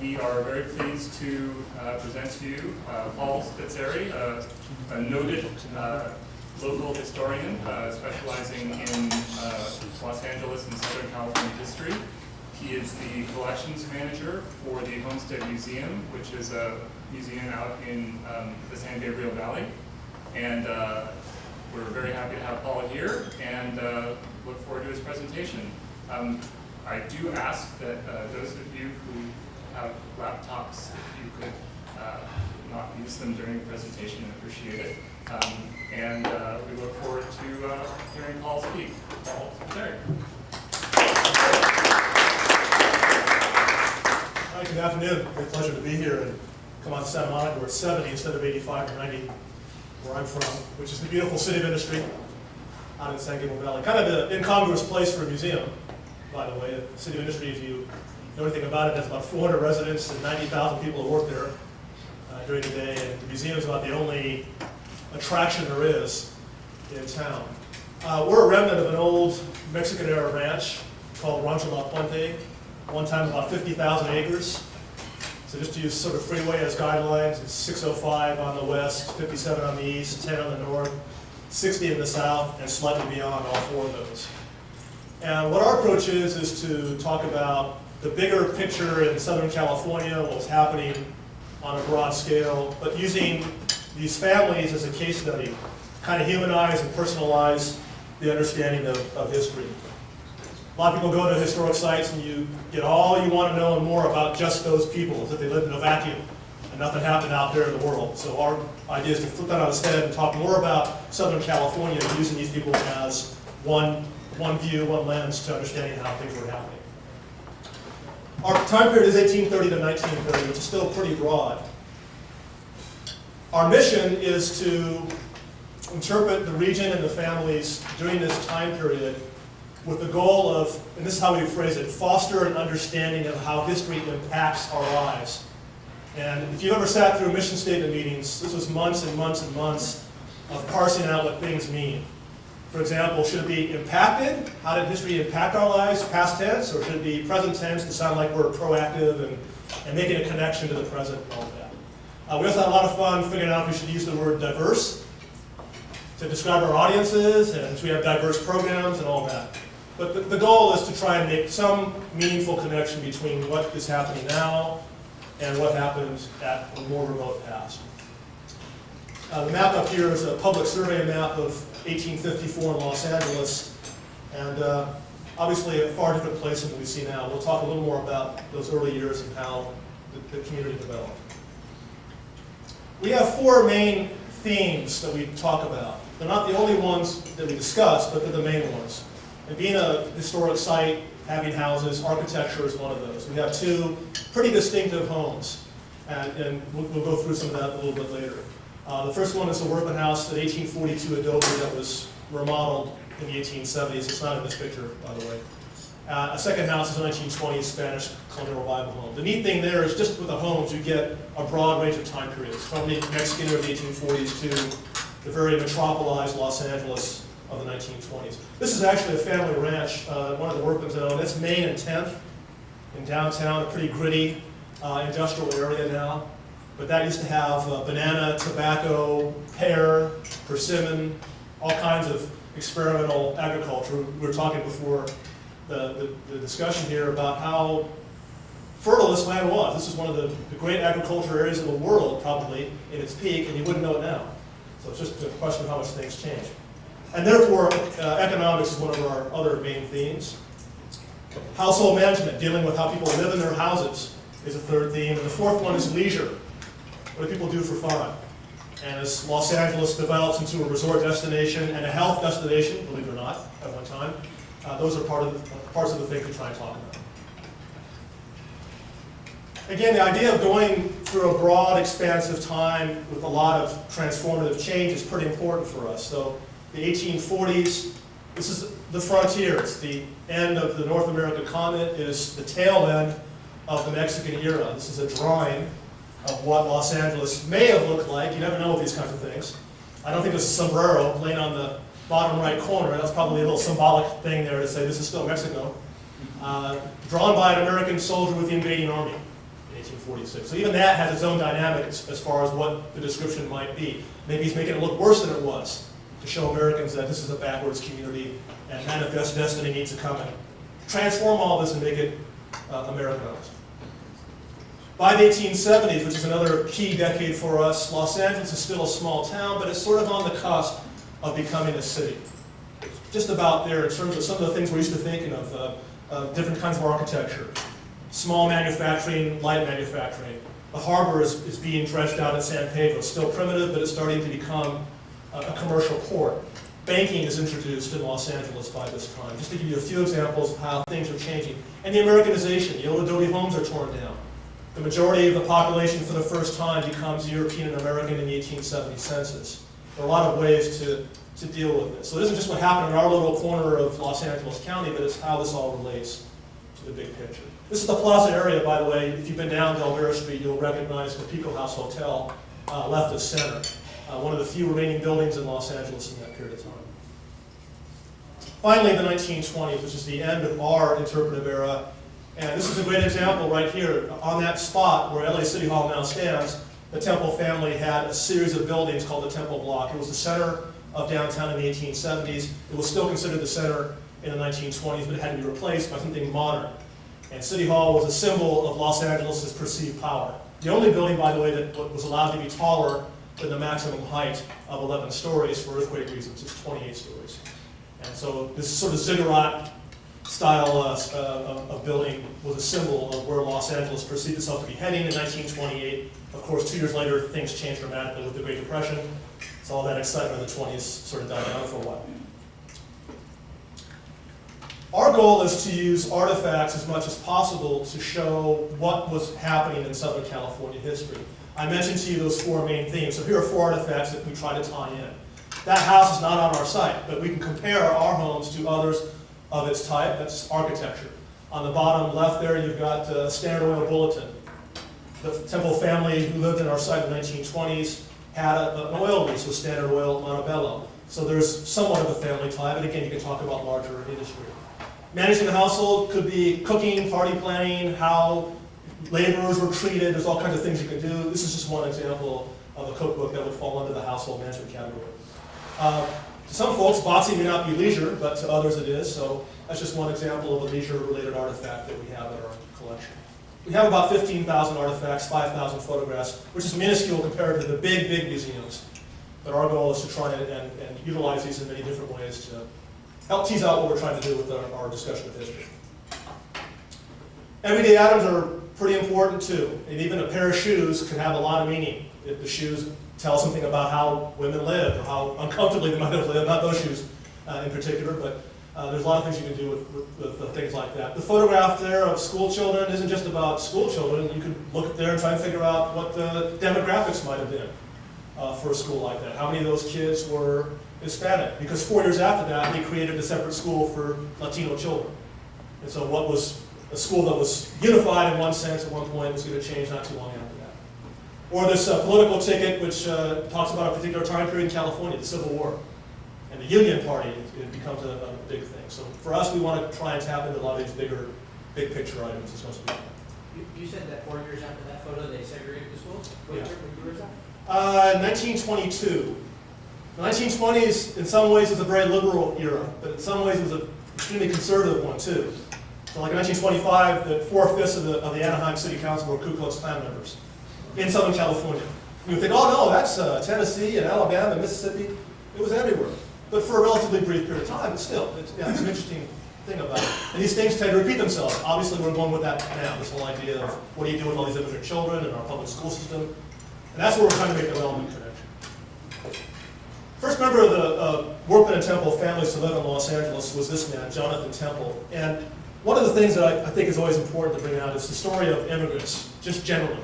We are very pleased to present to you Paul Spitzzeri, a noted local historian specializing in Los Angeles and Southern California history. He is the collections manager for the Homestead Museum, which is a museum out in the San Gabriel Valley. And we're very happy to have Paul here and look forward to his presentation. I do ask that those of you who have laptops, if you could not use them during the presentation, I appreciate it. And we look forward to hearing Paul speak. Paul Spitzzeri. Hi, good afternoon. Great pleasure to be here and come out to Santa Monica. We're at 70 instead of 85 or 90, where I'm from, which is the beautiful city of industry out in San Gabriel Valley. Kind of an incongruous place for a museum, by the way. The city of industry, if you know anything about it, has about 400 residents and 90,000 people who work there during the day. And the museum is about the only attraction there is in town. We're a remnant of an old Mexican-era ranch called Rancho La Puente. One time about 50,000 acres. So just to use sort of freeway as guidelines, it's 605 on the west, 57 on the east, 10 on the north, 60 in the south, and slightly beyond all four of those. And what our approach is to talk about the bigger picture in Southern California, what's happening on a broad scale, but using these families as a case study, kind of humanize and personalize the understanding of history. A lot of people go to historic sites and you get all you want to know and more about just those people, as if they lived in a vacuum and nothing happened out there in the world. So our idea is to flip that on its head and talk more about Southern California, using these people as one view, one lens to understanding how things were happening. Our time period is 1830 to 1930, which is still pretty broad. Our mission is to interpret the region and the families during this time period with the goal of, and this is how we phrase it, foster an understanding of how history impacts our lives. And if you've ever sat through mission statement meetings, this was months and months and months of parsing out what things mean. For example, should it be impacted? How did history impact our lives, past tense, or should it be present tense to sound like we're proactive and making a connection to the present and all of that? We also had a lot of fun figuring out if we should use the word diverse to describe our audiences, and since we have diverse programs and all that. But the goal is to try and make some meaningful connection between what is happening now and what happened at a more remote past. The map up here is a public survey map of 1854 in Los Angeles, and obviously a far different place than what we see now. We'll talk a little more about those early years and how the community developed. We have four main themes that we talk about. They're not the only ones that we discuss, but they're the main ones. And being a historic site, having houses, architecture is one of those. We have two pretty distinctive homes, and we'll go through some of that a little bit later. The first one is the Workman house, an 1842 adobe that was remodeled in the 1870s. It's not in this picture, by the way. A second house is a 1920s Spanish colonial revival home. The neat thing there is just with the homes, you get a broad range of time periods, from the Mexican era of the 1840s to the very metropolized Los Angeles of the 1920s. This is actually a family ranch, one of the Workmans owned. It's Main and 10th in downtown, a pretty gritty industrial area now. But that used to have banana, tobacco, pear, persimmon, all kinds of experimental agriculture. We were talking before the discussion here about how fertile this land was. This is one of the great agriculture areas in the world, probably, in its peak, and you wouldn't know it now. So it's just a question of how much things change. And therefore, economics is one of our other main themes. Household management, dealing with how people live in their houses, is a third theme. And the fourth one is leisure. What do people do for fun? And as Los Angeles develops into a resort destination and a health destination, believe it or not, at one time, those are parts of the things we try and talk about. Again, the idea of going through a broad, expansive time with a lot of transformative change is pretty important for us. So the 1840s, this is the frontier. It's the end of the North American continent. It is the tail end of the Mexican era. This is a drawing of what Los Angeles may have looked like. You never know with these kinds of things. I don't think there's a sombrero laying on the bottom right corner. That's probably a little symbolic thing there to say this is still Mexico. Drawn by an American soldier with the invading army in 1846. So even that has its own dynamic as far as what the description might be. Maybe he's making it look worse than it was to show Americans that this is a backwards community and manifest destiny needs to come and transform all this and make it Americanized. By the 1870s, which is another key decade for us, Los Angeles is still a small town, but it's sort of on the cusp of becoming a city. Just about there in terms of some of the things we're used to thinking of, different kinds of architecture, small manufacturing, light manufacturing. The harbor is being dredged out in San Pedro. It's still primitive, but it's starting to become a commercial port. Banking is introduced in Los Angeles by this time, just to give you a few examples of how things are changing. And the Americanization, the old adobe homes are torn down. The majority of the population for the first time becomes European and American in the 1870 census. There are a lot of ways to deal with this. So this isn't just what happened in our little corner of Los Angeles County, but it's how this all relates to the big picture. This is the Plaza area, by the way. If you've been down Del Vera Street, you'll recognize the Pico House Hotel left of center. One of the few remaining buildings in Los Angeles in that period of time. Finally, the 1920s, which is the end of our interpretive era. And this is a great example right here. On that spot where LA City Hall now stands, the Temple family had a series of buildings called the Temple Block. It was the center of downtown in the 1870s. It was still considered the center in the 1920s, but it had to be replaced by something modern. And City Hall was a symbol of Los Angeles' perceived power. The only building, by the way, that was allowed to be taller than the maximum height of 11 stories for earthquake reasons. It's 28 stories. And so this sort of ziggurat style of building was a symbol of where Los Angeles perceived itself to be heading in 1928. Of course, 2 years later, things changed dramatically with the Great Depression. So all that excitement of the 20s sort of died down for a while. Our goal is to use artifacts as much as possible to show what was happening in Southern California history. I mentioned to you those 4 main themes. So here are 4 artifacts that we try to tie in. That house is not on our site, but we can compare our homes to others of its type. That's architecture. On the bottom left there, you've got Standard Oil Bulletin. The Temple family who lived in our site in the 1920s had an oil lease with Standard Oil Montebello. So there's somewhat of a family tie, but again, you can talk about larger industry. Managing the household could be cooking, party planning, how laborers were treated. There's all kinds of things you can do. This is just one example of a cookbook that would fall under the household management category. To some folks, boxing may not be leisure, but to others it is. So that's just one example of a leisure-related artifact that we have in our collection. We have about 15,000 artifacts, 5,000 photographs, which is minuscule compared to the big, big museums. But our goal is to try and utilize these in many different ways to help tease out what we're trying to do with our discussion of history. Everyday items are pretty important too. And even a pair of shoes can have a lot of meaning. If the shoes tell something about how women lived or how uncomfortably they might have lived, not those shoes in particular, but there's a lot of things you can do with things like that. The photograph there of school children isn't just about school children. You could look there and try and figure out what the demographics might have been for a school like that. How many of those kids were Hispanic? Because 4 years after that, they created a separate school for Latino children. And so what was a school that was unified in one sense at one point was going to change not too long after that. Or this political ticket, which talks about a particular time period in California, the Civil War. And the Union Party, it becomes a big thing. So for us, we want to try and tap into a lot of these big picture items as much as we can. You said that 4 years after that photo, they segregated the schools? What Yeah. year was that? 1922. The 1920s, in some ways, was a very liberal era, but in some ways, it was an extremely conservative one, too. So like in 1925, the 4/5 of the Anaheim City Council were Ku Klux Klan members in Southern California. You would think, oh no, that's Tennessee and Alabama and Mississippi. It was everywhere. But for a relatively brief period of time, but still, it's an interesting thing about it. And these things tend to repeat themselves. Obviously, we're going with that now, this whole idea of what do you do with all these immigrant children and our public school system. And that's where we're trying to make the relevant connection. First member of the Workman and Temple families to live in Los Angeles was this man, Jonathan Temple. And one of the things that I think is always important to bring out is the story of immigrants, just generally.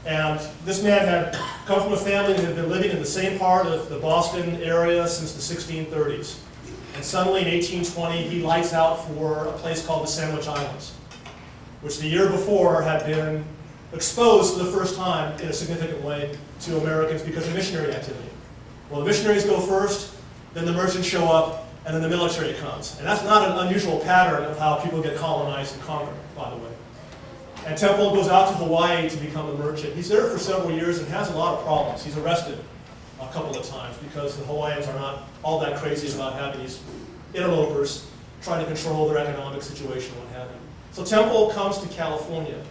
And this man had come from a family that had been living in the same part of the Boston area since the 1630s. And suddenly in 1820, he lights out for a place called the Sandwich Islands, which the year before had been exposed for the first time in a significant way to Americans because of missionary activity. Well, the missionaries go first, then the merchants show up, and then the military comes. And that's not an unusual pattern of how people get colonized and conquered, by the way. And Temple goes out to Hawaii to become a merchant. He's there for several years and has a lot of problems. He's arrested a couple of times because the Hawaiians are not all that crazy about having these interlopers trying to control their economic situation and what have you. So Temple comes to California.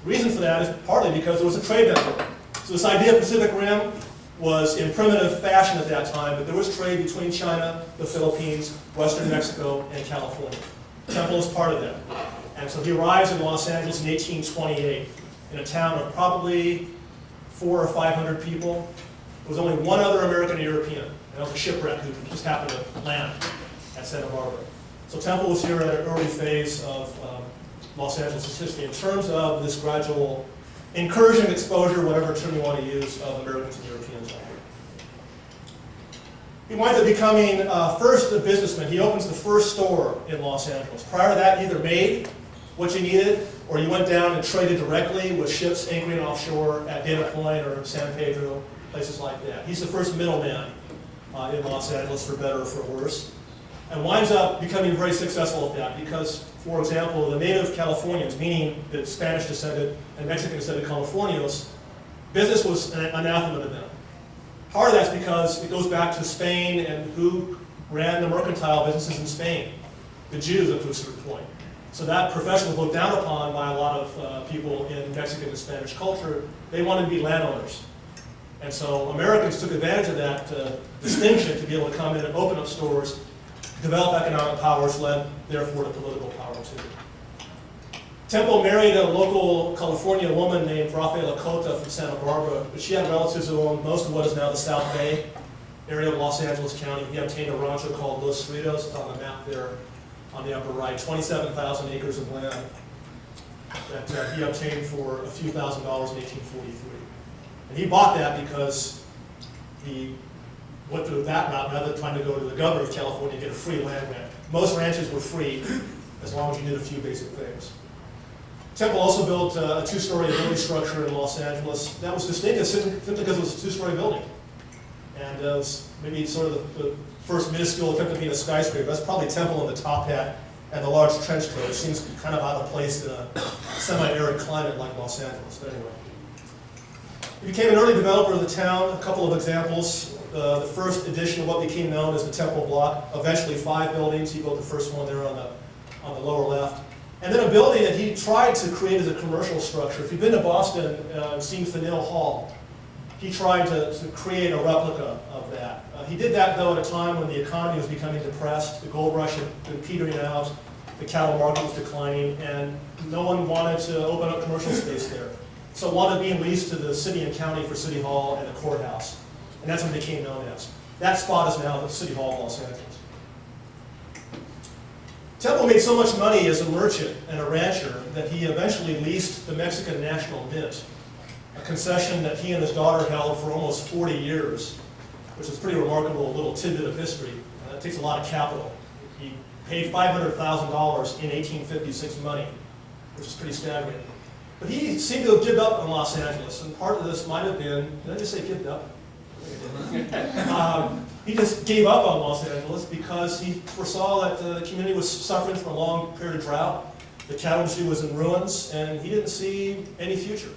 The reason for that is partly because there was a trade network. So this idea of Pacific Rim was in primitive fashion at that time, but there was trade between China, the Philippines, Western Mexico, and California. Temple is part of that. And so he arrives in Los Angeles in 1828 in a town of probably 400 or 500 people. There was only one other American and European, and that was a shipwreck who just happened to land at Santa Barbara. So Temple was here at an early phase of Los Angeles' history in terms of this gradual incursion, exposure, whatever term you want to use, of Americans and Europeans. He winds up becoming first a businessman. He opens the first store in Los Angeles. Prior to that, he either made what you needed, or you went down and traded directly with ships anchoring offshore at Dana Point or San Pedro, places like that. He's the first middleman in Los Angeles, for better or for worse, and winds up becoming very successful at that because, for example, the native Californians, meaning the Spanish-descended and Mexican-descended Californios, business was an anathema to them. Part of that's because it goes back to Spain and who ran the mercantile businesses in Spain, the Jews up to a certain point. So that profession was looked down upon by a lot of people in Mexican and Spanish culture. They wanted to be landowners. And so Americans took advantage of that distinction to be able to come in and open up stores, develop economic powers, led therefore to political power too. Temple married a local California woman named Rafaela Coda from Santa Barbara, but she had relatives who owned most of what is now the South Bay area of Los Angeles County. He obtained a rancho called Los Cerritos. It's on the map there on the upper right, 27,000 acres of land that he obtained for a few $1,000s in 1843. And he bought that because he went through that route rather than trying to go to the governor of California and get a free land grant. Most ranches were free as long as you did a few basic things. Temple also built a two-story building structure in Los Angeles that was distinctive simply because it was a two-story building. And it was maybe sort of the first minuscule attempt at being a skyscraper. That's probably Temple in the top hat and the large trench coat. It seems kind of out of place in a semi-arid climate like Los Angeles. But anyway. He became an early developer of the town. A couple of examples. The first edition of what became known as the Temple Block. Eventually 5 buildings. He built the first one there on the lower left. And then a building that he tried to create as a commercial structure. If you've been to Boston and seen Faneuil Hall, he tried to create a replica of that. He did that, though, at a time when the economy was becoming depressed, the gold rush had been petering out, the cattle market was declining, and no one wanted to open up commercial space there. So it wound up being leased to the city and county for City Hall and the courthouse. And that's what it became known as. That spot is now the City Hall of Los Angeles. Temple made so much money as a merchant and a rancher that he eventually leased the Mexican National Mint, a concession that he and his daughter held for almost 40 years, which is a pretty remarkable little tidbit of history. It takes a lot of capital. He paid $500,000 in 1856 money, which is pretty staggering. But he seemed to have given up on Los Angeles, and part of this might have been, did I just say given up? He just gave up on Los Angeles because he foresaw that the community was suffering from a long period of drought. The cattle industry was in ruins, and he didn't see any future.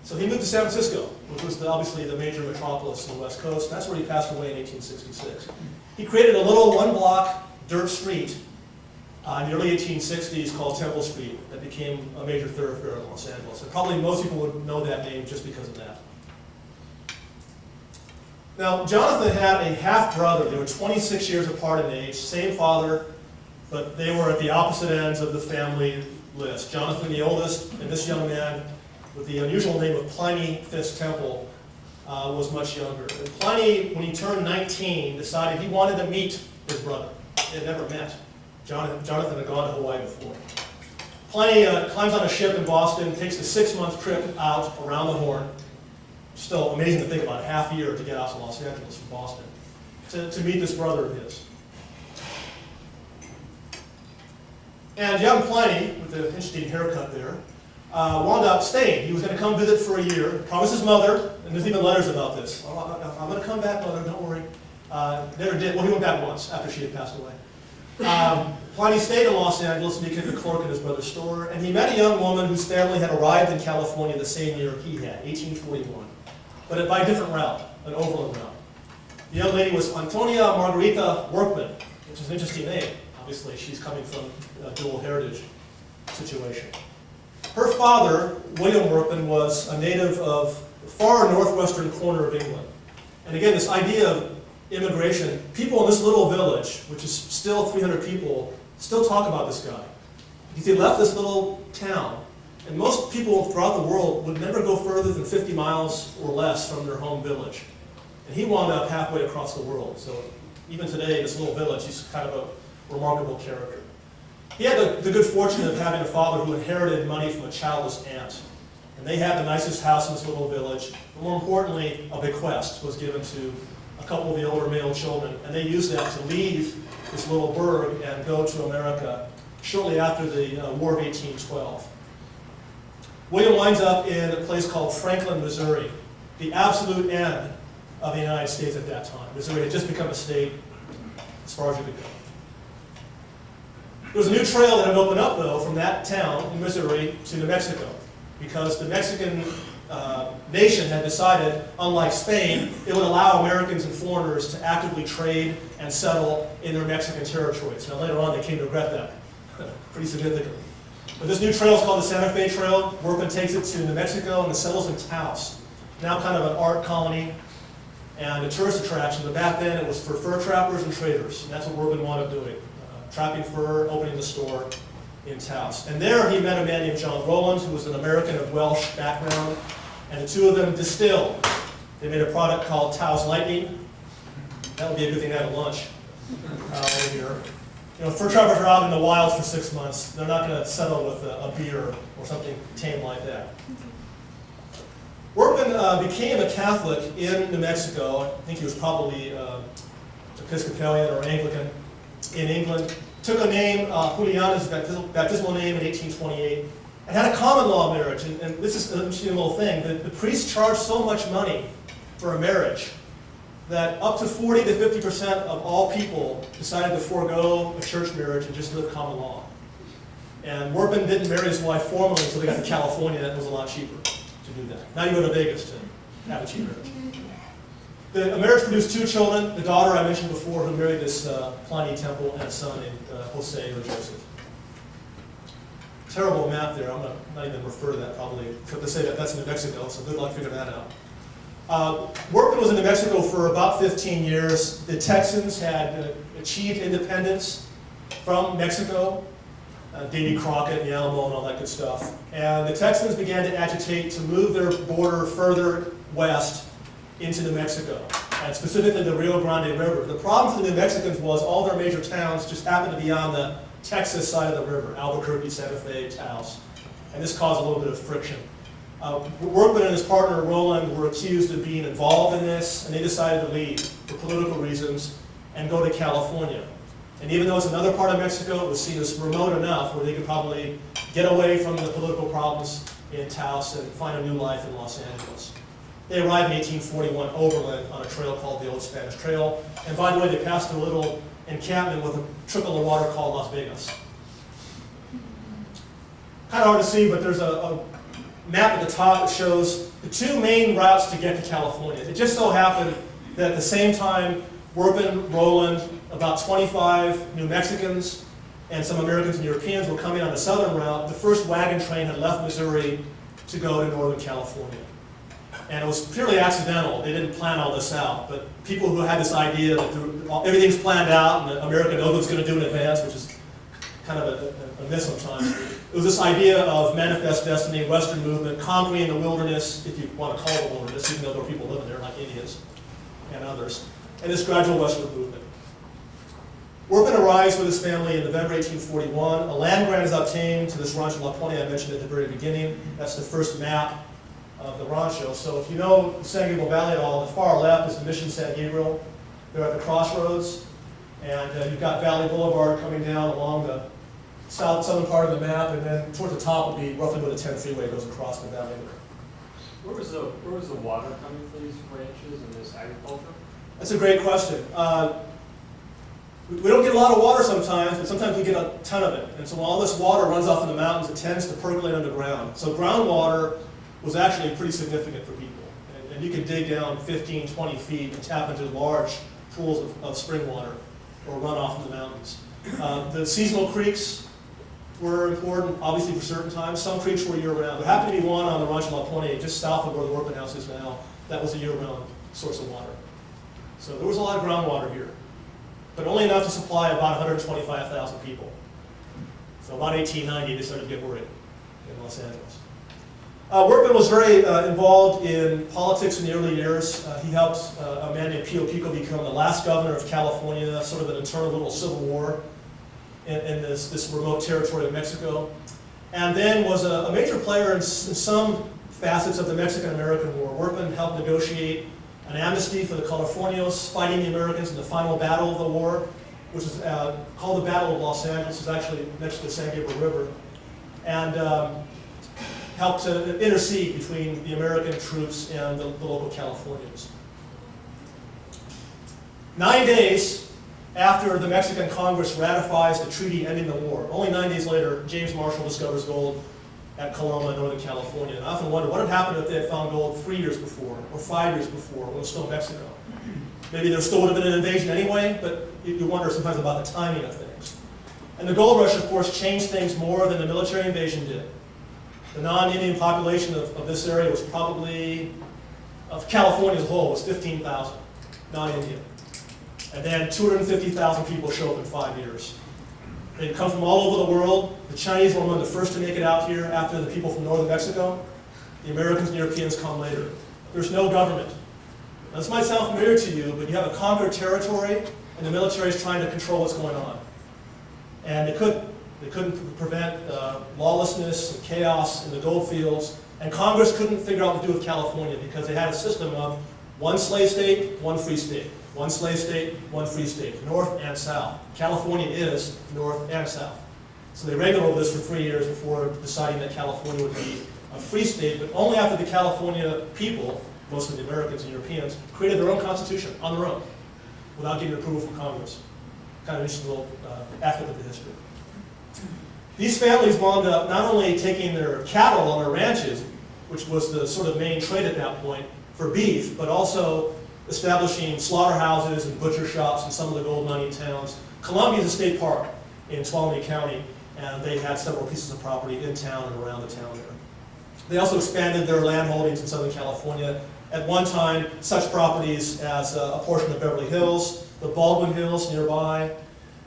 So he moved to San Francisco, which was obviously the major metropolis on the West Coast, and that's where he passed away in 1866. He created a little one-block dirt street in the early 1860s called Temple Street that became a major thoroughfare in Los Angeles. And probably most people would know that name just because of that. Now, Jonathan had a half-brother. They were 26 years apart in age, same father, but they were at the opposite ends of the family list. Jonathan, the oldest, and this young man, with the unusual name of Pliny Fisk Temple, was much younger. And Pliny, when he turned 19, decided he wanted to meet his brother. They had never met. Jonathan had gone to Hawaii before. Pliny climbs on a ship in Boston, takes a 6-month trip out around the Horn. Still amazing to think about, half a year to get out to Los Angeles from Boston, to meet this brother of his. And young Pliny, with the interesting haircut there, wound up staying. He was going to come visit for a year, promised his mother, and there's even letters about this. Oh, I'm going to come back, mother, don't worry. Never did. Well, he went back once after she had passed away. Pliny stayed in Los Angeles and became a clerk in his brother's store, and he met a young woman whose family had arrived in California the same year he had, 1841, but by a different route, an overland route. The young lady was Antonia Margarita Workman, which is an interesting name. Obviously, she's coming from a dual heritage situation. Her father, William Workman, was a native of the far northwestern corner of England. And again, this idea of immigration, people in this little village, which is still 300 people, still talk about this guy. Because he left this little town, and most people throughout the world would never go further than 50 miles or less from their home village. And he wound up halfway across the world. So even today, in this little village, he's kind of a remarkable character. He had the good fortune of having a father who inherited money from a childless aunt. And they had the nicest house in this little village. But more importantly, a bequest was given to a couple of the older male children. And they used that to leave this little burg and go to America shortly after the War of 1812. William winds up in a place called Franklin, Missouri, the absolute end of the United States at that time. Missouri had just become a state as far as you could go. There was a new trail that had opened up, though, from that town in Missouri to New Mexico, because the Mexican nation had decided, unlike Spain, it would allow Americans and foreigners to actively trade and settle in their Mexican territories. Now, later on, they came to regret that pretty significantly. But this new trail is called the Santa Fe Trail. Workman takes it to New Mexico and it settles in Taos, now kind of an art colony and a tourist attraction. But back then, it was for fur trappers and traders, and that's what Workman wound up doing. Trapping fur, opening the store in Taos. And there he met a man named John Rowland, who was an American of Welsh background, and the two of them distilled. They made a product called Taos Lightning. That would be a good thing to have at lunch over here. You know, fur trappers are out in the wilds for 6 months. They're not going to settle with a beer or something tame like that. Workman became a Catholic in New Mexico. I think he was probably Episcopalian or Anglican. In England, took a name, Juliana's baptismal name in 1828, and had a common law marriage. And this is an interesting little thing. The priests charged so much money for a marriage that up to 40 to 50% of all people decided to forego a church marriage and just live common law. And Workman didn't marry his wife formally until they got to California, and it was a lot cheaper to do that. Now you go to Vegas to have a cheap marriage. The marriage produced 2 children, the daughter I mentioned before who married this Pliny Temple, and a son named Jose or Joseph. Terrible map there, I'm not even refer to that probably, except to say that that's New Mexico, so good luck figuring that out. Workman was in New Mexico for about 15 years. The Texans had achieved independence from Mexico, Davy Crockett and the Alamo and all that good stuff. And the Texans began to agitate to move their border further west into New Mexico, and specifically the Rio Grande River. The problem for the New Mexicans was all their major towns just happened to be on the Texas side of the river, Albuquerque, Santa Fe, Taos, and this caused a little bit of friction. Workman and his partner Roland were accused of being involved in this, and they decided to leave for political reasons and go to California. And even though it's another part of Mexico, it was seen as remote enough where they could probably get away from the political problems in Taos and find a new life in Los Angeles. They arrived in 1841 overland on a trail called the Old Spanish Trail. And by the way, they passed a little encampment with a trickle of water called Las Vegas. Kind of hard to see, but there's a map at the top that shows the 2 main routes to get to California. It just so happened that at the same time, Workman, Roland, about 25 New Mexicans, and some Americans and Europeans were coming on the southern route. The first wagon train had left Missouri to go to Northern California. And it was purely accidental. They didn't plan all this out. But people who had this idea that everything's planned out and America knows what it's going to do in advance, which is kind of a myth sometimes. It was this idea of manifest destiny, Western movement, conquering the wilderness, if you want to call it a wilderness, even though there were people living there like Indians and others, and this gradual westward movement. Workman arrives with his family in November 1841. A land grant is obtained to this Rancho La Pone I mentioned at the very beginning. That's the first map of the rancho. So if you know San Gabriel Valley at all, the far left is the Mission San Gabriel. They're at the crossroads, and you've got Valley Boulevard coming down along the southern part of the map, and then toward the top would be roughly where the 10 freeway goes across the valley there. Where was the water coming from these ranches and this agriculture? That's a great question. We don't get a lot of water sometimes, but sometimes we get a ton of it. And so when all this water runs off in the mountains, it tends to percolate underground. So groundwater was actually pretty significant for people. And you can dig down 15, 20 feet and tap into large pools of spring water or runoff in the mountains. The seasonal creeks were important, obviously, for certain times. Some creeks were year-round. There happened to be one on the Rancho La Pone, just south of where the Workman House is now. That was a year-round source of water. So there was a lot of groundwater here, but only enough to supply about 125,000 people. So about 1890, they started to get worried in Los Angeles. Workman was very involved in politics in the early years. He helped a man named Pio Pico become the last governor of California, sort of an internal little civil war in this remote territory of Mexico. And then was a major player in some facets of the Mexican-American War. Workman helped negotiate an amnesty for the Californios fighting the Americans in the final battle of the war, which is called the Battle of Los Angeles. It's actually next to the San Gabriel River. And helped to intercede between the American troops and the local Californians. 9 days after the Mexican Congress ratifies the treaty ending the war, only 9 days later, James Marshall discovers gold at Coloma, Northern California. And I often wonder what had happened if they had found gold 3 years before or 5 years before when it was still Mexico. Maybe there still would have been an invasion anyway, but you wonder sometimes about the timing of things. And the gold rush, of course, changed things more than the military invasion did. The non-Indian population of this area was probably, of California as a whole, was 15,000, non-Indian. And then 250,000 people show up in 5 years. They'd come from all over the world. The Chinese were among the first to make it out here after the people from northern Mexico. The Americans and Europeans come later. There's no government. Now, this might sound familiar to you, but you have a conquered territory, and the military is trying to control what's going on. And they couldn't. They couldn't prevent lawlessness and chaos in the gold fields. And Congress couldn't figure out what to do with California because they had a system of one slave state, one free state. One slave state, one free state, north and south. California is north and south. So they wrangled over this for 3 years before deciding that California would be a free state, but only after the California people, most of the Americans and Europeans, created their own constitution on their own without getting approval from Congress. Kind of interesting little aspect of the history. These families wound up not only taking their cattle on their ranches, which was the sort of main trade at that point, for beef, but also establishing slaughterhouses and butcher shops in some of the gold mining towns. Columbia is a state park in Tuolumne County, and they had several pieces of property in town and around the town there. They also expanded their land holdings in Southern California. At one time, such properties as a portion of Beverly Hills, the Baldwin Hills nearby,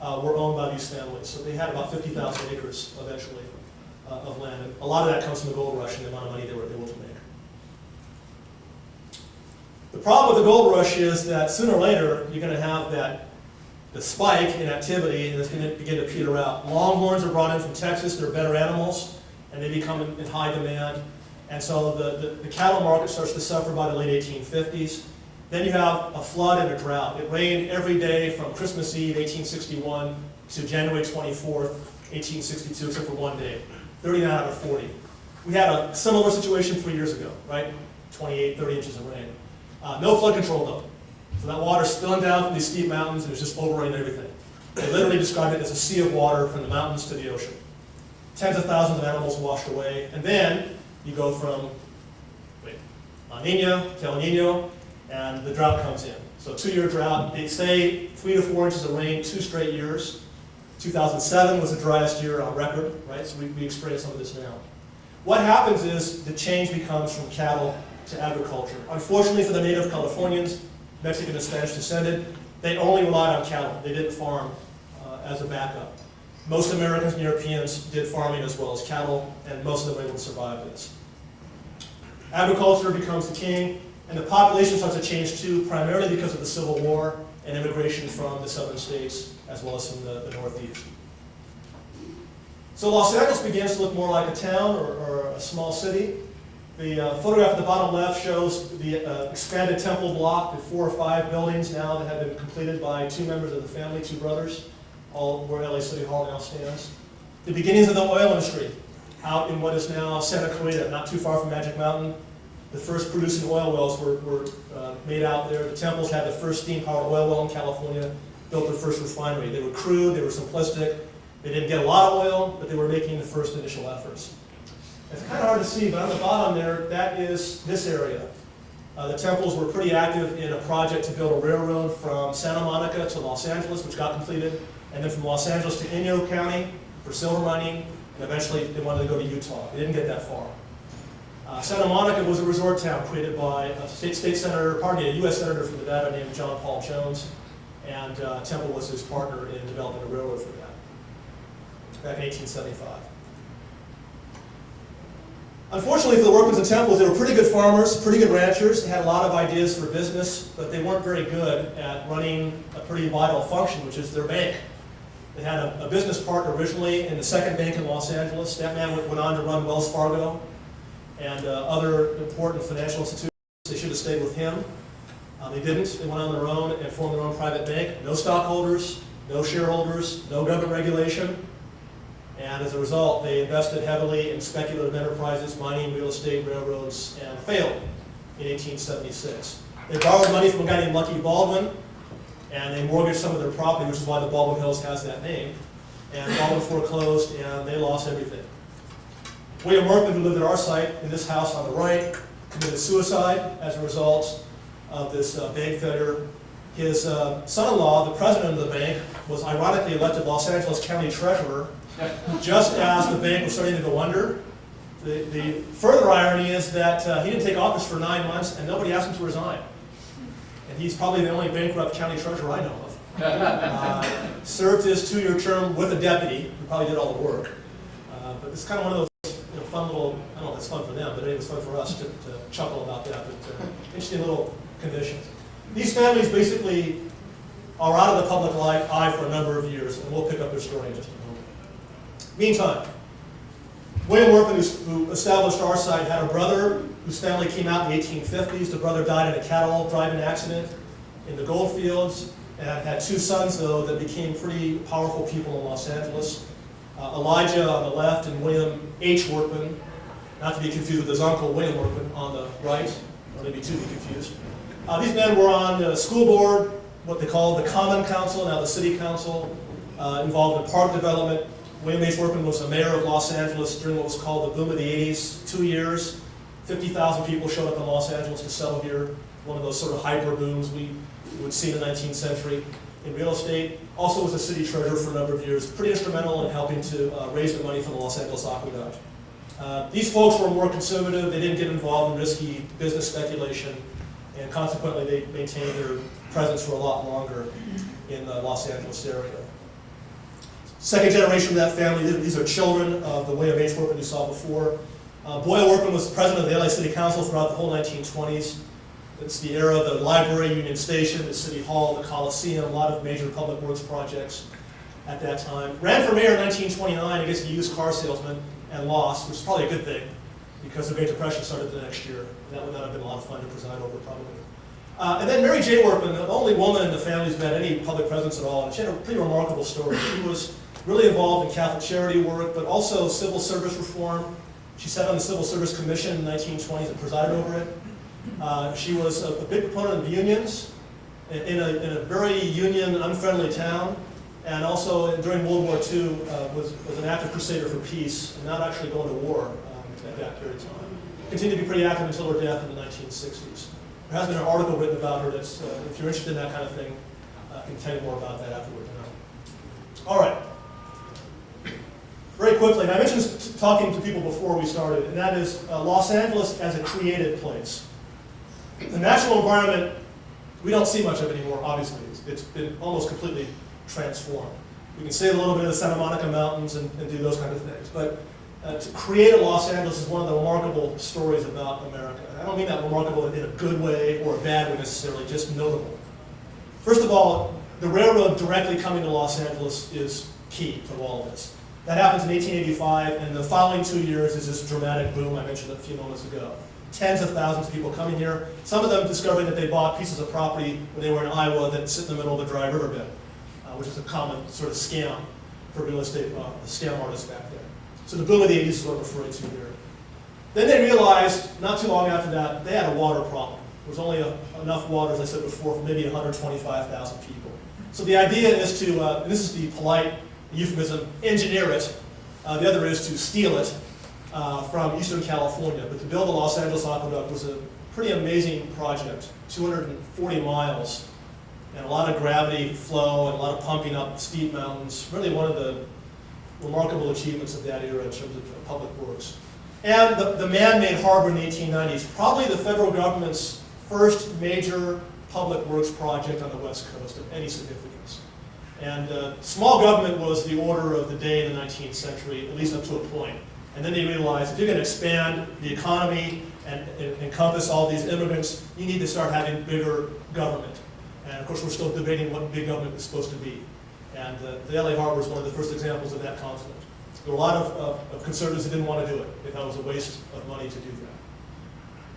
were owned by these families. So they had about 50,000 acres eventually of land. And a lot of that comes from the gold rush and the amount of money they were able to make. The problem with the gold rush is that sooner or later, you're going to have the spike in activity, and it's going to begin to peter out. Longhorns are brought in from Texas. They're better animals, and they become in high demand. And so the cattle market starts to suffer by the late 1850s. Then you have a flood and a drought. It rained every day from Christmas Eve, 1861, to January 24th, 1862, except for one day, 39 out of 40. We had a similar situation 3 years ago, right? 28, 30 inches of rain. No flood control, though. So that water spilling down from these steep mountains, and it was just overrunning everything. They literally described it as a sea of water from the mountains to the ocean. Tens of thousands of animals washed away. And then you go from La Nina to El Nino, and the drought comes in. So 2-year drought. They say 3 to 4 inches of rain 2 straight years. 2007 was the driest year on record, right? So we experience some of this now. What happens is the change becomes from cattle to agriculture. Unfortunately for the native Californians, Mexican and Spanish descended, they only relied on cattle. They didn't farm as a backup. Most Americans and Europeans did farming as well as cattle, and most of them were able to survive this. Agriculture becomes the king, and the population starts to change too, primarily because of the Civil War and immigration from the southern states, as well as from the Northeast. So Los Angeles begins to look more like a town or a small city. The photograph at the bottom left shows the expanded temple block, the 4 or 5 buildings now that have been completed by 2 members of the family, 2 brothers, all where LA City Hall now stands. The beginnings of the oil industry out in what is now Santa Clarita, not too far from Magic Mountain. The first producing oil wells were made out there. The temples had the first steam-powered oil well in California. built their first refinery. They were crude, they were simplistic, they didn't get a lot of oil, but they were making the first initial efforts. It's kind of hard to see, but on the bottom there, that is this area. The Temples were pretty active in a project to build a railroad from Santa Monica to Los Angeles, which got completed, and then from Los Angeles to Inyo County for silver mining, and eventually they wanted to go to Utah. They didn't get that far. Santa Monica was a resort town created by a a U.S. Senator from Nevada named John Paul Jones, and Temple was his partner in developing a railroad for that, back in 1875. Unfortunately for the Workmans and Temples, they were pretty good farmers, pretty good ranchers. They had a lot of ideas for business, but they weren't very good at running a pretty vital function, which is their bank. They had a business partner originally in the second bank in Los Angeles. That man went on to run Wells Fargo and other important financial institutions. They should have stayed with him. They didn't. They went on their own and formed their own private bank. No stockholders, no shareholders, no government regulation. And as a result, they invested heavily in speculative enterprises, mining, real estate, railroads, and failed in 1876. They borrowed money from a guy named Lucky Baldwin, and they mortgaged some of their property, which is why the Baldwin Hills has that name. And Baldwin foreclosed, and they lost everything. William Workman, who lived at our site in this house on the right, committed suicide as a result of this bank failure. His son-in-law, the president of the bank, was ironically elected Los Angeles County Treasurer just as the bank was starting to go under. The further irony is that he didn't take office for 9 months and nobody asked him to resign. And he's probably the only bankrupt county treasurer I know of. Served his 2-year term with a deputy who probably did all the work. But it's kind of one of those fun little, I don't know if it's fun for them, but it was fun for us to chuckle about that. But interesting little conditions. These families basically are out of the public eye for a number of years, and we'll pick up their story in just a moment. Meantime, William Workman, who established our site, had a brother whose family came out in the 1850s. The brother died in a cattle driving accident in the gold fields, and had 2 sons, though, that became pretty powerful people in Los Angeles. Elijah on the left and William H. Workman, not to be confused with his uncle William Workman on the right, or maybe to be confused. These men were on the school board, what they call the Common Council, now the City Council, involved in park development. William H. Workman was the mayor of Los Angeles during what was called the boom of the 80s, 2 years. 50,000 people showed up in Los Angeles to settle here, one of those sort of hyper booms we would see in the 19th century in real estate. Also was a city treasurer for a number of years, pretty instrumental in helping to raise the money for the Los Angeles Aqueduct. These folks were more conservative. They didn't get involved in risky business speculation, and consequently they maintained their presence for a lot longer in the Los Angeles area. Second generation of that family, these are children of the William H. Workman you saw before. Boyle Workman was the president of the LA City Council throughout the whole 1920s. It's the era of the library, Union Station, the City Hall, the Coliseum, a lot of major public works projects at that time. Ran for mayor in 1929 against a used car salesman and lost, which is probably a good thing because the Great Depression started the next year. That would not have been a lot of fun to preside over, probably. And then Mary J. Workman, the only woman in the family who's had any public presence at all, and she had a pretty remarkable story. She was really involved in Catholic charity work, but also civil service reform. She sat on the Civil Service Commission in the 1920s and presided over it. She was a big proponent of unions in a very union-unfriendly town, and also during World War II was an active crusader for peace, and not actually going to war at that period of time. Continued to be pretty active until her death in the 1960s. There has been an article written about her that's, if you're interested in that kind of thing, I can tell you more about that afterward. All right. Very quickly, and I mentioned this talking to people before we started, and that is Los Angeles as a created place. The natural environment, we don't see much of anymore, obviously. It's been almost completely transformed. We can see a little bit of the Santa Monica Mountains and do those kind of things, but to create a Los Angeles is one of the remarkable stories about America. And I don't mean that remarkable in a good way or a bad way necessarily, just notable. First of all, the railroad directly coming to Los Angeles is key to all of this. That happens in 1885, and the following 2 years is this dramatic boom I mentioned a few moments ago. Tens of thousands of people coming here, some of them discovering that they bought pieces of property when they were in Iowa that sit in the middle of the dry riverbed, which is a common sort of scam for real estate scam artists back then. So the boom of the 80s is what I'm referring to here. Then they realized, not too long after that, they had a water problem. There was only enough water, as I said before, for maybe 125,000 people. So the idea is to, and this is the polite euphemism, engineer it. The other is to steal it from Eastern California. But to build the Los Angeles Aqueduct was a pretty amazing project, 240 miles, and a lot of gravity flow and a lot of pumping up steep mountains. Really one of the remarkable achievements of that era in terms of public works. And the man-made harbor in the 1890s, probably the federal government's first major public works project on the West Coast of any significance. And small government was the order of the day in the 19th century, at least up to a point. And then they realized if you're going to expand the economy and encompass all these immigrants, you need to start having bigger government. And of course, we're still debating what big government is supposed to be. And the LA Harbor is one of the first examples of that conflict. There were a lot of conservatives that didn't want to do it. They thought it was a waste of money to do that.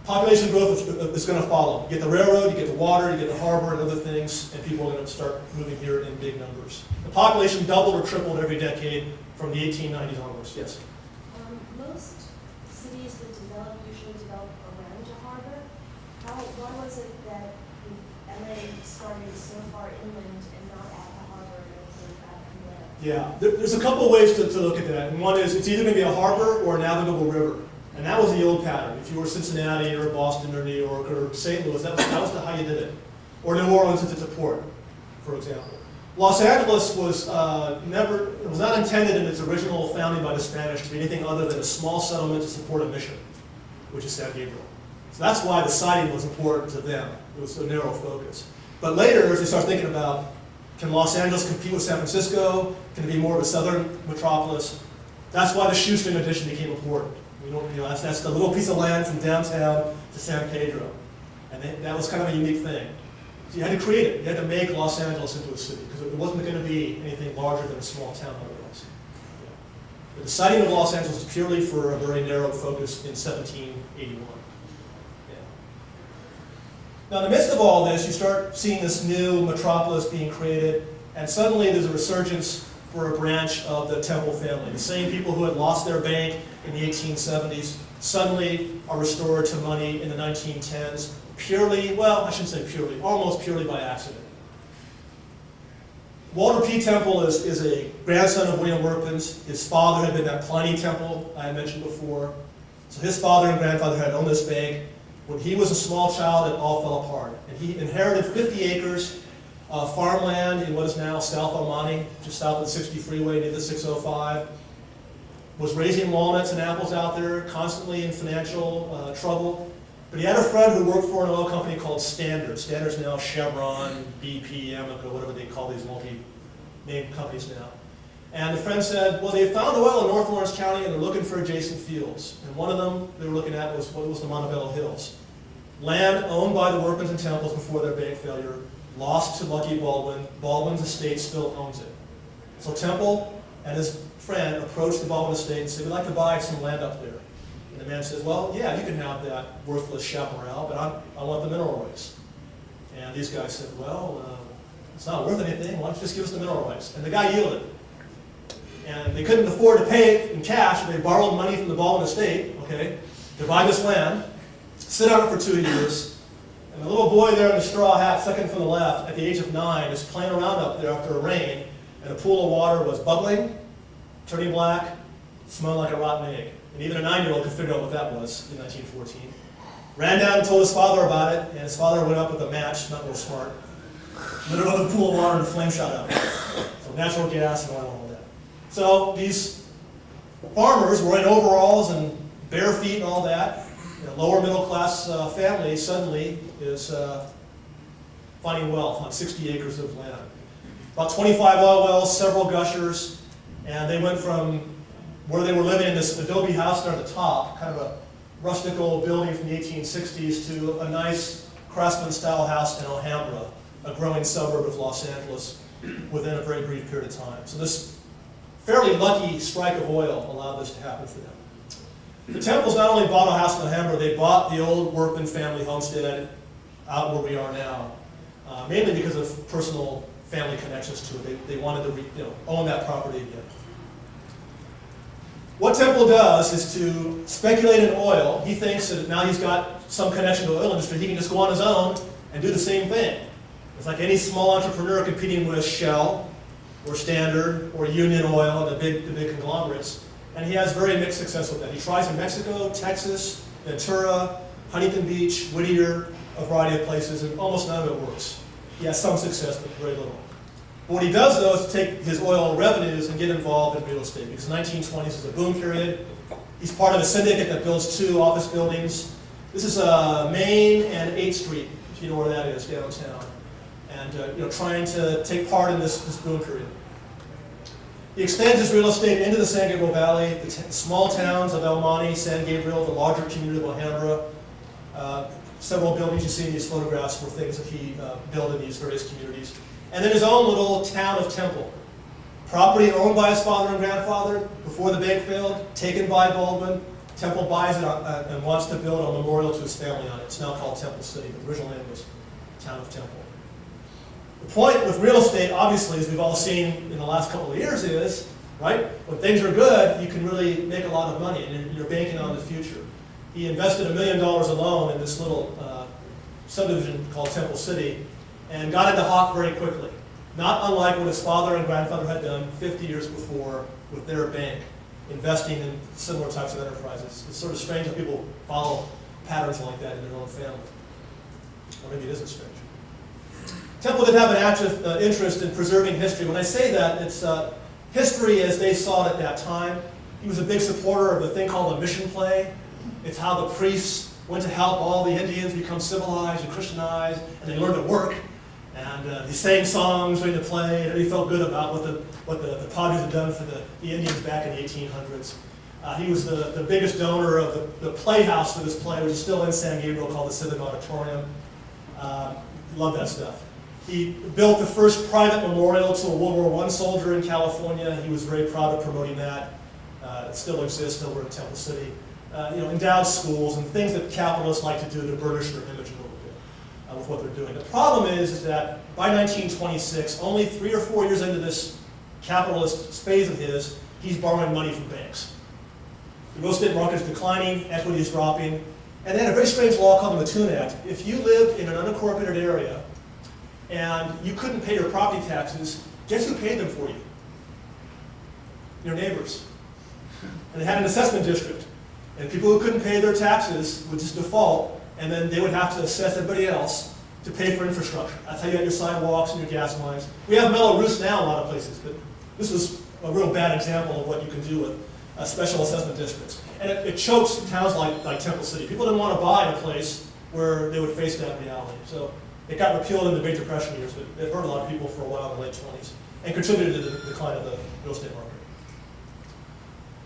Population growth is going to follow. You get the railroad, you get the water, you get the harbor and other things, and people are going to start moving here in big numbers. The population doubled or tripled every decade from the 1890s onwards. Yes? Most cities that develop usually develop around a harbor. Why was it that LA started so far inland and not at the harbor and everything back from there? Yeah, there's a couple of ways to look at that. And one is it's either going to be a harbor or a navigable river. And that was the old pattern. If you were Cincinnati or Boston or New York or St. Louis, that was how you did it. Or New Orleans if it's a port, for example. Los Angeles was not intended in its original founding by the Spanish to be anything other than a small settlement to support a mission, which is San Gabriel. So that's why the siting was important to them. It was a narrow focus. But later, as they start thinking about, can Los Angeles compete with San Francisco? Can it be more of a southern metropolis? That's why the shoestring addition became important. That's the little piece of land from downtown to San Pedro. And that was kind of a unique thing. So you had to create it. You had to make Los Angeles into a city, because it wasn't going to be anything larger than a small town otherwise. Yeah. But the siting of Los Angeles was purely for a very narrow focus in 1781. Yeah. Now, in the midst of all this, you start seeing this new metropolis being created, and suddenly there's a resurgence for a branch of the Temple family. The same people who had lost their bank in the 1870s suddenly are restored to money in the 1910s, purely, well, I shouldn't say purely, almost purely by accident. Walter P. Temple is a grandson of William Workman's. His father had been that Pliny Temple I had mentioned before. So his father and grandfather had owned this bank. When he was a small child, it all fell apart. And he inherited 50 acres of farmland in what is now South El Monte, just south of the 60 freeway near the 605. Was raising walnuts and apples out there, constantly in financial trouble. But he had a friend who worked for an oil company called Standard. Standard's now Chevron, BP, Amoco, whatever they call these multi-name companies now. And the friend said, well, they found oil in North Lawrence County and they're looking for adjacent fields. And one of them they were looking at was what was the Montebello Hills. Land owned by the Workmans and Temples before their bank failure, lost to Lucky Baldwin. Baldwin's estate still owns it. So Temple and his friend approached the Baldwin estate and said, we'd like to buy some land up there. And the man says, well, yeah, you can have that worthless chaparral, but I want the mineral rights. And these guys said, well, it's not worth anything. Why don't you just give us the mineral rights? And the guy yielded. And they couldn't afford to pay it in cash, so they borrowed money from the Baldwin estate, okay, to buy this land, sit on it for 2 years. And the little boy there in the straw hat, second from the left, at the age of 9, is playing around up there after a rain, and a pool of water was bubbling, turning black, smelling like a rotten egg. And even a 9-year-old could figure out what that was in 1914. Ran down and told his father about it, and his father went up with a match, not real smart, lit it on the pool of water and the flame shot out. So natural gas and oil and all that. So these farmers were in overalls and bare feet and all that. Lower middle class family suddenly is finding wealth on 60 acres of land. About 25 oil wells, several gushers, and they went from where they were living in this adobe house there at the top, kind of a rustic old building from the 1860s, to a nice craftsman-style house in Alhambra, a growing suburb of Los Angeles, within a very brief period of time. So this fairly lucky strike of oil allowed this to happen for them. The Temples not only bought a house in Alhambra, they bought the old Workman family homestead out where we are now, mainly because of personal family connections to it. They wanted to own that property again. What Temple does is to speculate in oil. He thinks that now he's got some connection to the oil industry, he can just go on his own and do the same thing. It's like any small entrepreneur competing with Shell, or Standard, or Union Oil, the big conglomerates. And he has very mixed success with that. He tries in Mexico, Texas, Ventura, Huntington Beach, Whittier, a variety of places, and almost none of it works. He has some success, but very little. But what he does, though, is take his oil revenues and get involved in real estate, because the 1920s is a boom period. He's part of a syndicate that builds 2 office buildings. This is Main and 8th Street, if you know where that is, downtown. And trying to take part in this boom period. He extends his real estate into the San Gabriel Valley, the small towns of El Monte, San Gabriel, the larger community of Alhambra. Several buildings you see in these photographs were things that he built in these various communities. And then his own little town of Temple. Property owned by his father and grandfather before the bank failed, taken by Baldwin. Temple buys it and wants to build a memorial to his family on it. It's now called Temple City, but the original name was Town of Temple. The point with real estate, obviously, as we've all seen in the last couple of years is, right, when things are good, you can really make a lot of money, and you're banking on the future. He invested $1 million alone in this little subdivision called Temple City, and got into hock very quickly. Not unlike what his father and grandfather had done 50 years before with their bank, investing in similar types of enterprises. It's sort of strange that people follow patterns like that in their own family. Or maybe it isn't strange. Temple did have an active interest in preserving history. When I say that, it's history as they saw it at that time. He was a big supporter of the thing called a mission play. It's how the priests went to help all the Indians become civilized and Christianized, and they learned to work. And they sang songs during the play, and he felt good about what the Padres had done for the Indians back in the 1800s. He was the biggest donor of the playhouse for this play, which is still in San Gabriel, called the Civic Auditorium. Love that stuff. He built the first private memorial to a World War I soldier in California. He was very proud of promoting that. It still exists over in Temple City. Endowed schools and things that capitalists like to do to burnish their image a little bit with what they're doing. The problem is that by 1926, only 3 or 4 years into this capitalist phase of his, he's borrowing money from banks. The real estate market is declining, equity is dropping, and they had a very strange law called the Mattoon Act. If you lived in an unincorporated area and you couldn't pay your property taxes, guess who paid them for you? Your neighbors. And they had an assessment district. And people who couldn't pay their taxes would just default, and then they would have to assess everybody else to pay for infrastructure. That's how you had your sidewalks and your gas lines. We have metal roofs now in a lot of places, but this was a real bad example of what you can do with special assessment districts. And it chokes towns like Temple City. People didn't want to buy a place where they would face that reality. So it got repealed in the Great Depression years, but it hurt a lot of people for a while in the late 20s and contributed to the decline of the real estate market.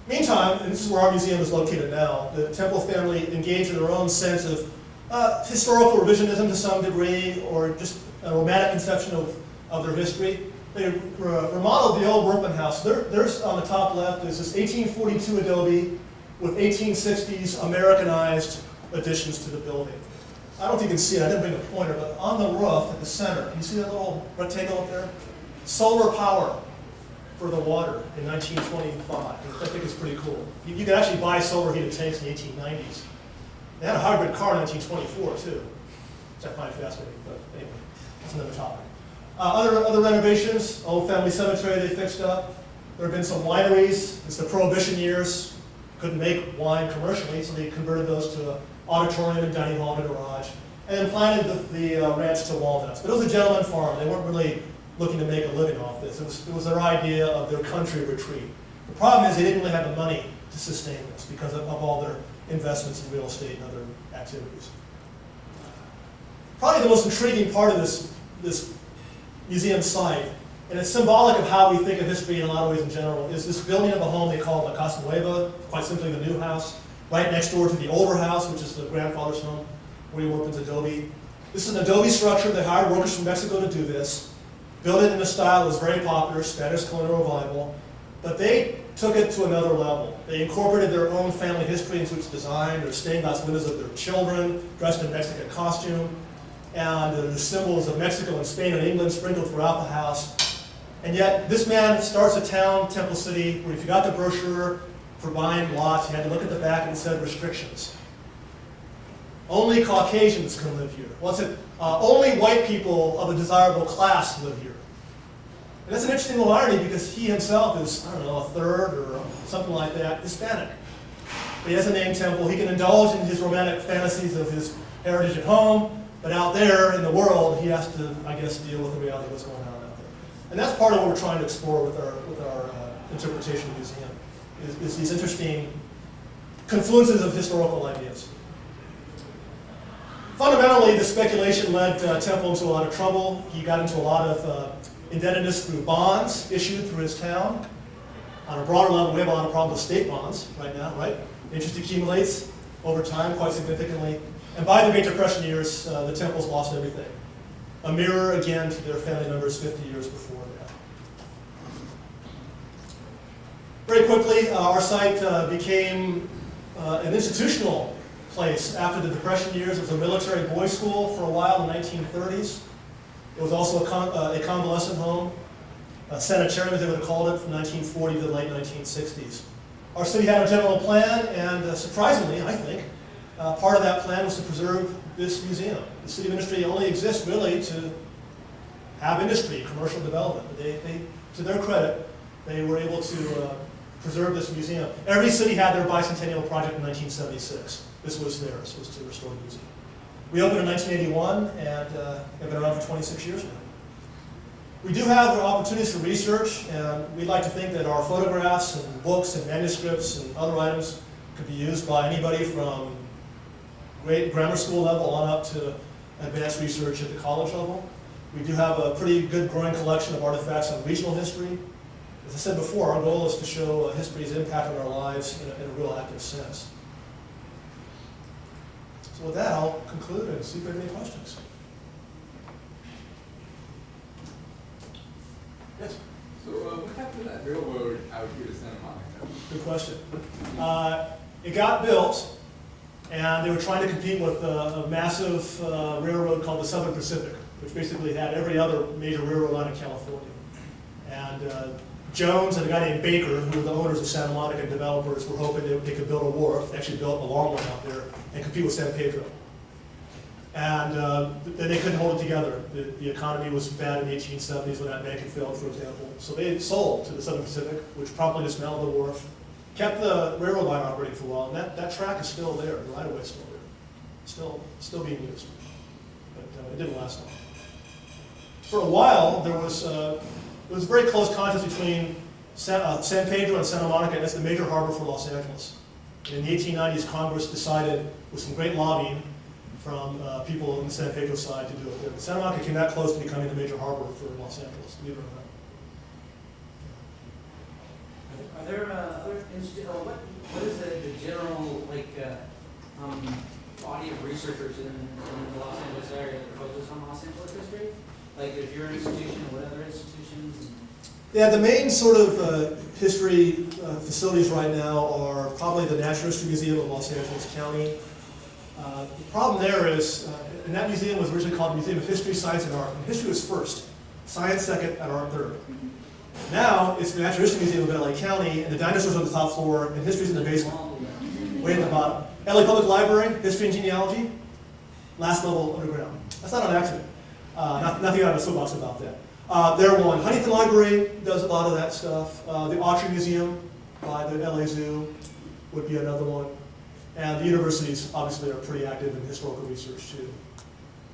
Meantime, and this is where our museum is located now, the Temple family engaged in their own sense of historical revisionism to some degree, or just a romantic conception of their history. They remodeled the old Workman house. There's on the top left is this 1842 adobe with 1860s Americanized additions to the building. I don't think you can see it, I didn't bring a pointer, but on the roof at the center, can you see that little rectangle up there? Solar power for the water in 1925. I think it's pretty cool. You could actually buy solar heated tanks in the 1890s. They had a hybrid car in 1924 too, which I find fascinating, but anyway, that's another topic. Other renovations, old family cemetery they fixed up. There have been some wineries. It's the Prohibition years. Couldn't make wine commercially, so they converted those to an auditorium and dining hall and a garage. And then planted the ranch to walnuts. But it was a gentleman farm. They weren't really looking to make a living off this. It was their idea of their country retreat. The problem is they didn't really have the money to sustain this because of all their investments in real estate and other activities. Probably the most intriguing part of this museum site, and it's symbolic of how we think of history in a lot of ways in general, is this building of a home they call La Casa Nueva, quite simply the new house, right next door to the older house, which is the grandfather's home, where he worked with adobe. This is an adobe structure. They hired workers from Mexico to do this, built it in a style that was very popular, Spanish colonial revival, but they took it to another level. They incorporated their own family history into its design. There's stained glass windows of their children dressed in Mexican costume, and there's symbols of Mexico and Spain and England sprinkled throughout the house. And yet, this man starts a town, Temple City, where if you got the brochure for buying lots, you had to look at the back and it said restrictions. only Caucasians can live here. What's it? Only white people of a desirable class live here. And that's an interesting little irony because he himself is, I don't know, a third or something like that, Hispanic. But he has a named temple. He can indulge in his romantic fantasies of his heritage at home, but out there in the world, he has to, I guess, deal with the reality of what's going on out there. And that's part of what we're trying to explore with our interpretation of the museum, is these interesting confluences of historical ideas. Fundamentally, the speculation led Temple into a lot of trouble. He got into a lot of indebtedness through bonds issued through his town. On a broader level, we have a lot of problems with state bonds right now, right? Interest accumulates over time quite significantly. And by the Great Depression years, the temples lost everything. A mirror, again, to their family members 50 years before that. Very quickly, our site became an institutional place after the Depression years. It was a military boys' school for a while in the 1930s. It was also a convalescent home, a sanitarium, as they would have called it, from 1940 to the late 1960s. Our city had a general plan, and surprisingly, I think, part of that plan was to preserve this museum. The city of industry only exists really to have industry, commercial development. To their credit, they were able to preserve this museum. Every city had their bicentennial project in 1976. This was theirs, was to restore the museum. We opened in 1981 and have been around for 26 years now. We do have opportunities for research, and we'd like to think that our photographs and books and manuscripts and other items could be used by anybody from grade grammar school level on up to advanced research at the college level. We do have a pretty good growing collection of artifacts on regional history. As I said before, our goal is to show history's impact on our lives in a real active sense. So with that, I'll conclude and see if there are any questions. Yes? So what happened to that railroad out here to Santa Monica? Good question. It got built, and they were trying to compete with a massive railroad called the Southern Pacific, which basically had every other major railroad line in California. And Jones and a guy named Baker, who were the owners of Santa Monica developers, were hoping they could build a wharf. They actually built a long one out there and compete with San Pedro. And then they couldn't hold it together. The economy was bad in the 1870s when that bank had failed, for example. So they sold to the Southern Pacific, which promptly dismantled the wharf, kept the railroad line operating for a while, and that track is still there. The right-of-way is still there, still being used. But it didn't last long. For a while, there was a very close contest between San Pedro and Santa Monica as the major harbor for Los Angeles. In the 1890s, Congress decided, with some great lobbying from people on the San Pedro side, to do it there. But Santa Monica came that close to becoming the major harbor for Los Angeles, believe it or not. Are there other what is the general body of researchers in the Los Angeles area that focus on Los Angeles history? Like if your institution, what other institutions? Yeah, the main sort of history facilities right now are probably the Natural History Museum of Los Angeles County. The problem there is, and that museum was originally called the Museum of History, Science, and Art. And history was first, science second, and art third. Now it's the Natural History Museum of LA County, and the dinosaurs are on the top floor, and history's in the basement, way in the bottom. LA Public Library, history and genealogy, last level underground. That's not an accident. Nothing out of a soapbox about that. They're one. Huntington Library does a lot of that stuff. The Autry Museum by the LA Zoo would be another one. And the universities, obviously, are pretty active in historical research, too.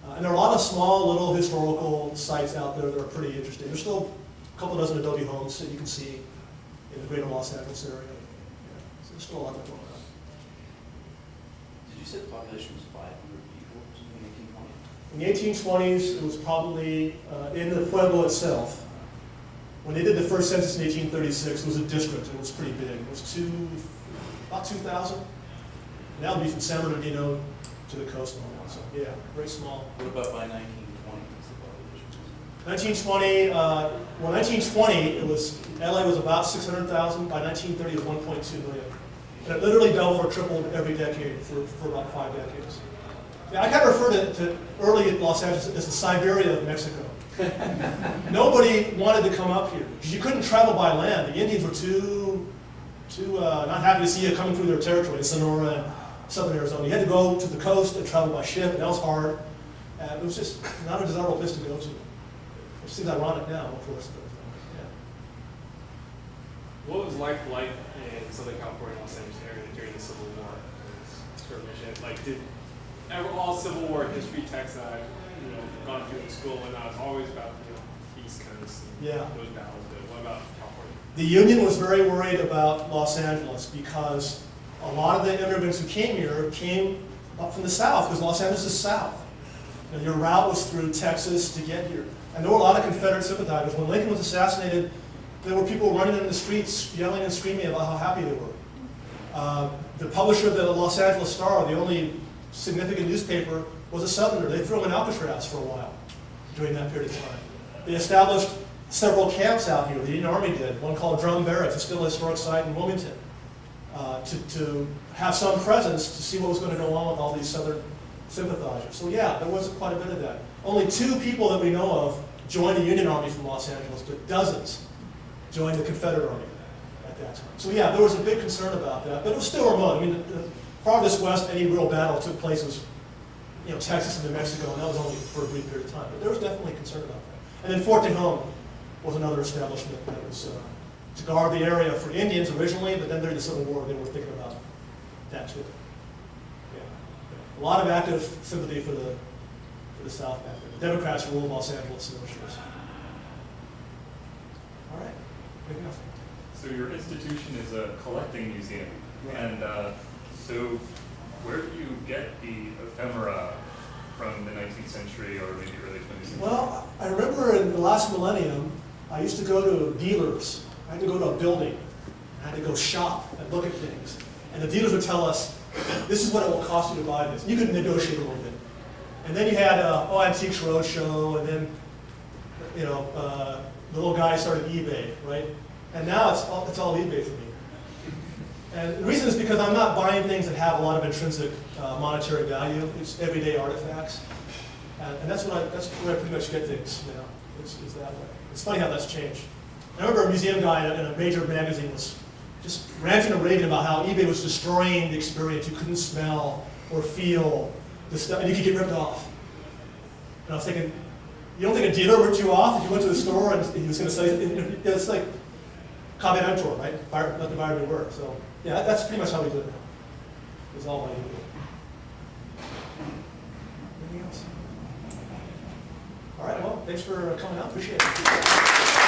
And there are a lot of small, little historical sites out there that are pretty interesting. There's still a couple dozen Adobe homes that you can see in the greater Los Angeles area. Yeah. So there's still a lot going on. Did you say the population was 500 people in the 1820s? In the 1820s, it was probably in the Pueblo itself. When they did the first census in 1836, it was a district. It was pretty big. It was about 2,000. And that would be from San Bernardino to the coast and all that. So yeah, very small. What about by 1920? 1920, it was, LA was about 600,000. By 1930, it was 1.2 million. And it literally doubled or tripled every decade for about 5 decades. Yeah, I kind of refer to early Los Angeles as the Siberia of Mexico. Nobody wanted to come up here because you couldn't travel by land. The Indians were too not happy to see you coming through their territory. Sonora southern Arizona. You had to go to the coast and travel by ship, and that was hard. And it was just not a desirable place to go to. Which seems ironic now, of course. But, What was life like in Southern California, Los Angeles area during the Civil War? Like, did all Civil War history texts that I've gone through in school and it's always about the East Coast and Yeah. those battles. But what about California? The Union was very worried about Los Angeles because a lot of the immigrants who came here came up from the South, because Los Angeles is South. Your route was through Texas to get here. And there were a lot of Confederate sympathizers. When Lincoln was assassinated, there were people running in the streets yelling and screaming about how happy they were. The publisher of the Los Angeles Star, the only significant newspaper, was a Southerner. They threw him in Alcatraz for a while during that period of time. They established several camps out here. The Union Army did. One called Drum Barracks, it's still a historic site in Wilmington, to have some presence to see what was going to go on with all these Southern sympathizers. So yeah, there was quite a bit of that. Only 2 people that we know of joined the Union Army from Los Angeles, but dozens joined the Confederate Army at that time. So yeah, there was a big concern about that, but it was still remote. I mean, the farthest west any real battle took place was, Texas and New Mexico, and that was only for a brief period of time. But there was definitely concern about that. And then Fort Tejon was another establishment that was to guard the area for Indians originally, but then during the Civil War they were thinking about that too. Yeah. A lot of active sympathy for the South back then. The Democrats ruled Los Angeles in those years. All right. Anything else? So your institution is a collecting museum, Right. and so where do you get the ephemera from the 19th century or maybe early 20th century? Well, I remember in the last millennium, I used to go to dealers. I had to go to a building. I had to go shop and look at things. And the dealers would tell us, this is what it will cost you to buy this. You could negotiate a little bit. And then you had Antiques Roadshow, and then the little guy started eBay, right? And now it's all eBay for me. And the reason is because I'm not buying things that have a lot of intrinsic monetary value. It's everyday artifacts, and that's where I pretty much get things. It's that way. It's funny how that's changed. I remember a museum guy in a major magazine was just ranting and raving about how eBay was destroying the experience. You couldn't smell or feel the stuff, and you could get ripped off. And I was thinking, you don't think a dealer ripped you off if you went to the store and he was going to say, it's like covenantor, right? Let the buyer do work. So yeah, that's pretty much how we do it now. It's all by eBay. Anything else? All right, well, thanks for coming out. Appreciate it.